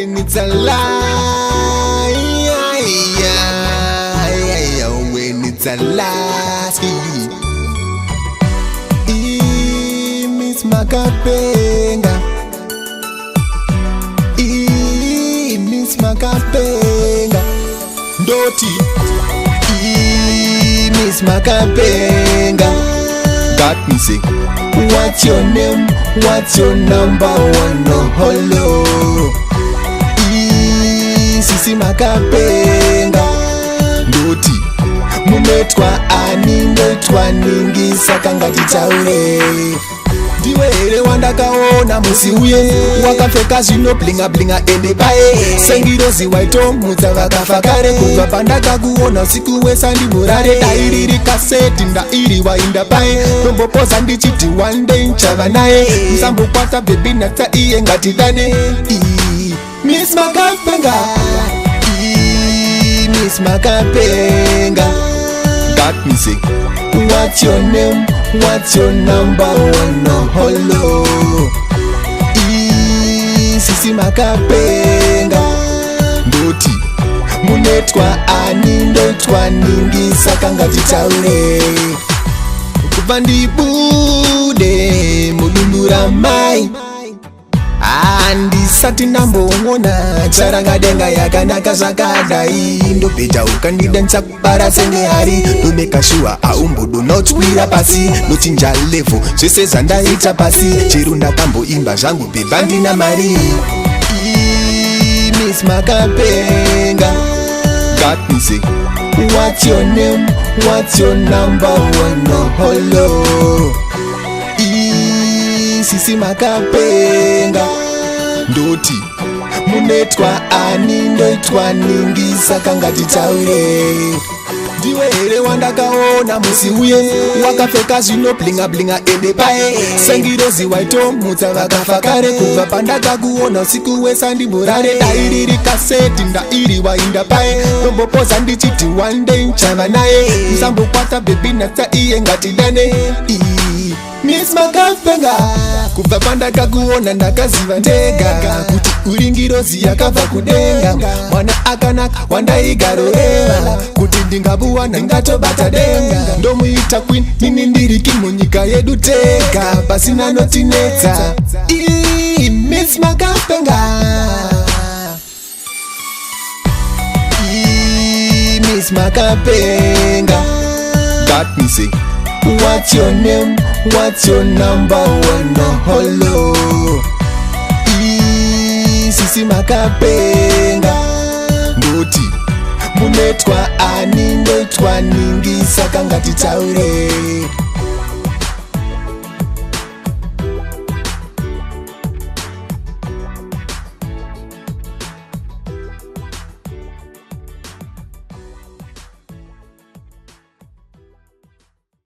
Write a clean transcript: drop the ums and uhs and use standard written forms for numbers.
when it's a lie, when it's a lie. Miss Makapenga, Miss Makapenga, Doti, Miss Makapenga. Got me sick. What's your name? What's your number one? No hello. Sisi Makapenga, Doti. Munetwa ani ndetwa ningi sakangati taure. Diwe wanda kaona musiuye wakafeka zino blinga blinga ende bae sengirozi waito mutava kafakare kuva pandaka kuona siku wesa ndi murare dairiri kaseti ndairi wainda bae tombopoza ndichiti one day nchava naye msambo kwata baby nata iye ngatidane. Miss Makapenga, Miss Makapenga. Got me sick. What's your name? What's your number one? No hello. Sisi Makapenga, Doti. Munetwa ani ndetwa ningi sakangati taure. Kubandi bude mulundura mai. Andi sati nambo ngona charanga denga yakanaka zakadai ndopeta ukandidansa kubara senge hari to make sure aumbo do not wira pasi nochinja level zvese zvandaita pasi chero ndakambo imba zvangu bebandi na mari. Miss Makapenga, got me sick. What's your name? What's your number one? No hello. Sisi Makapenga, Doti. Munetwa ani ndetwa ningi sakangati taure. Diwe wanda kaona musiuye wakafeka zino blinga blinga ende bae sengirozi waito mutava kafakare kuva pandaka kuona siku wesa ndi murare dairiri kaseti ndairi wainda bae tombopoza ndichiti one day nchava naye msambo kwata baby nata iye ngatidane. Miss Makapenga, kubva pandaka kuona ndakaziva ndega kuti uringirozi yakabva kudenga mwana akanaka wandaigaroreva kuti ndingabuwa ndingatobata denga ndomuita queen nini ndiriki munyika yedu tega pasina notinetsa. Miss Makapenga, Miss Makapenga. Got me sick. What's your name? What's your number one? No hello. Sisi Makapenga, Doti. Munetwa ani ndetwa ningi sakangati taure.